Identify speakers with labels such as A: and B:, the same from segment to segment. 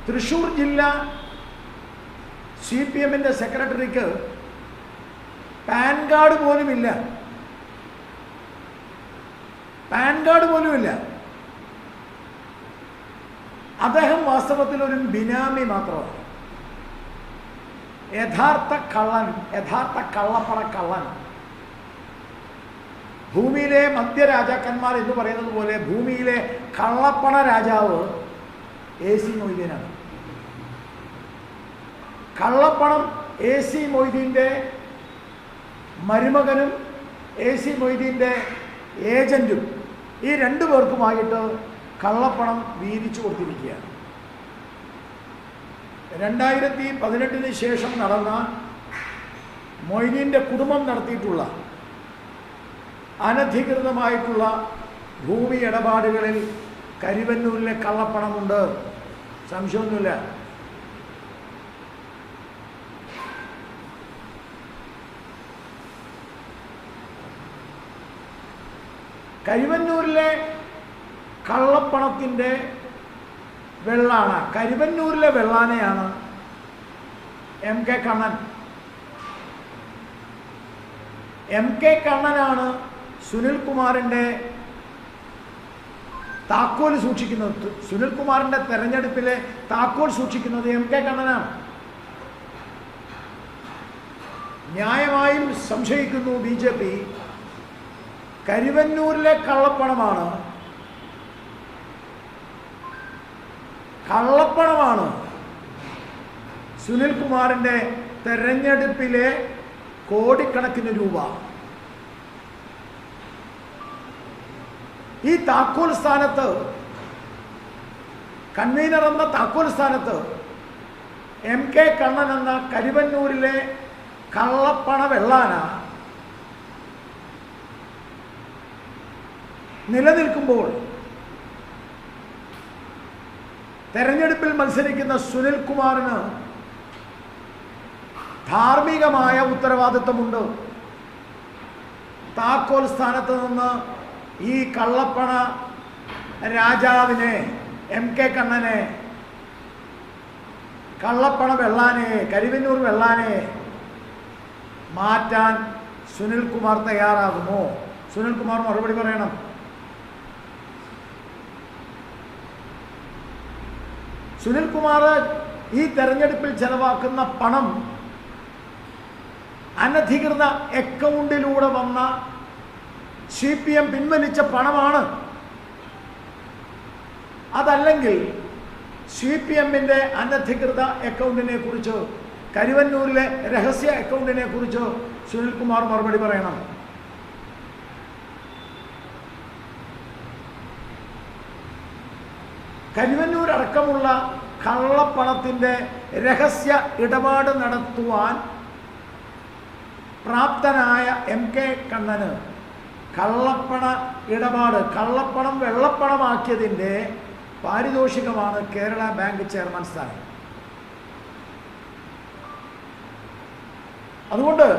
A: തൃശ്ശൂർ ജില്ല CPM-ന്റെ സെക്രട്ടറിക്ക് pan card പോലുമില്ല. അദ്ദേഹം വാസ്തവത്തിൽ ഒരു ബിനാമി മാത്രമാണ്. യഥാർത്ഥ കള്ളപ്പണ കള്ളൻ. ഭൂമിയിലെ മധ്യരാജാക്കന്മാർ എന്ന് പറയുന്നത് പോലെ ഭൂമിയിലെ കള്ളപ്പണ രാജാവ് AC മൊയ്തീനാണ്. കള്ളപ്പണം AC മൊയ്തീൻ്റെ മരുമകനും AC മൊയ്തീൻ്റെ ഏജൻറ്റും ഈ രണ്ടു പേർക്കുമായിട്ട് കള്ളപ്പണം വീതിച്ചു കൊടുത്തിരിക്കുകയാണ്. 2018 ശേഷം നടന്ന മൊയ്തീൻ്റെ കുടുംബം നടത്തിയിട്ടുള്ള അനധികൃതമായിട്ടുള്ള ഭൂമി ഇടപാടുകളിൽ കരിവന്നൂരിലെ കള്ളപ്പണമുണ്ട്, സംശയമൊന്നുമില്ല. കരിവന്നൂരിലെ കള്ളപ്പണത്തിൻ്റെ വെള്ളാണ, കരിവന്നൂരിലെ വെള്ളാനയാണ് MK കണ്ണൻ. MK കണ്ണനാണ് സുനിൽകുമാറിൻ്റെ താക്കോൽ സൂക്ഷിക്കുന്നത്. സുനിൽകുമാറിൻ്റെ തെരഞ്ഞെടുപ്പിലെ താക്കോൽ സൂക്ഷിക്കുന്നത് MK കണ്ണനാണ്. ന്യായമായും സംശയിക്കുന്നു BJP കരിവന്നൂരിലെ കള്ളപ്പണമാണ് സുനിൽകുമാറിൻ്റെ തെരഞ്ഞെടുപ്പിലെ കോടിക്കണക്കിന് രൂപ. ഈ താക്കോൽ സ്ഥാനത്ത്, കൺവീനർ എന്ന താക്കോൽ സ്ഥാനത്ത് MK കണ്ണൻ എന്ന കരിവന്നൂരിലെ കള്ളപ്പണ വെള്ളാന നിലനിൽക്കുമ്പോൾ തെരഞ്ഞെടുപ്പിൽ മത്സരിക്കുന്ന സുനിൽകുമാറിന് ധാർമ്മികമായ ഉത്തരവാദിത്വമുണ്ട്. താക്കോൽ സ്ഥാനത്ത് നിന്ന് ഈ കള്ളപ്പണ രാജാവിനെ, MK കണ്ണനെ, കള്ളപ്പണ വെള്ളാനെ, കരിവന്നൂർ വെള്ളാനെ മാറ്റാൻ സുനിൽകുമാർ തയ്യാറാകുമോ? സുനിൽകുമാർ മറുപടി പറയണം. സുനിൽകുമാർ ഈ തെരഞ്ഞെടുപ്പിൽ ചെലവാക്കുന്ന പണം അനധികൃത അക്കൗണ്ടിലൂടെ വന്ന CPM പിൻവലിച്ച പണമാണ്. അതല്ലെങ്കിൽ CPM-ന്റെ അനധികൃത അക്കൗണ്ടിനെ കുറിച്ച്, കരിവന്നൂരിലെ രഹസ്യ അക്കൗണ്ടിനെ കുറിച്ച് സുനിൽകുമാർ മറുപടി പറയണം. കരിവന്നൂർ അടക്കമുള്ള കള്ളപ്പണത്തിൻ്റെ രഹസ്യ ഇടപാട് നടത്തുവാൻ പ്രാപ്തനായ MK കണ്ണന് കള്ളപ്പണ ഇടപാട്, കള്ളപ്പണം വെള്ളപ്പണമാക്കിയതിൻ്റെ പാരിതോഷികമാണ് കേരള ബാങ്ക് ചെയർമാൻ സ്ഥാനം. അതുകൊണ്ട്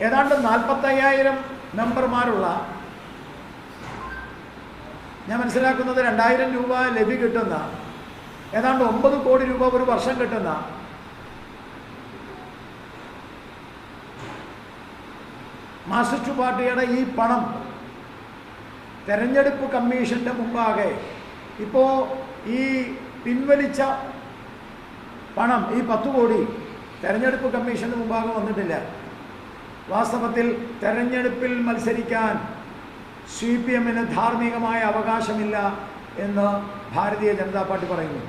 A: ഏതാണ്ട് 45,000 മെമ്പർമാരുള്ള, ഞാൻ മനസ്സിലാക്കുന്നത് 2,000 രൂപ ലഭ്യ കിട്ടുന്ന, ഏതാണ്ട് 9 കോടി രൂപ ഒരു വർഷം കിട്ടുന്ന മാർക്സിസ്റ്റ് പാർട്ടിയുടെ ഈ പണം തെരഞ്ഞെടുപ്പ് കമ്മീഷൻ്റെ മുമ്പാകെ, ഇപ്പോൾ ഈ പിൻവലിച്ച പണം, ഈ 10 കോടി തെരഞ്ഞെടുപ്പ് കമ്മീഷൻ്റെ മുമ്പാകെ വന്നിട്ടില്ല. വാസ്തവത്തിൽ തെരഞ്ഞെടുപ്പിൽ മത്സരിക്കാൻ CPM-ന് ധാർമ്മികമായ അവകാശമില്ല എന്ന് ഭാരതീയ ജനതാ പാർട്ടി പറയുന്നു.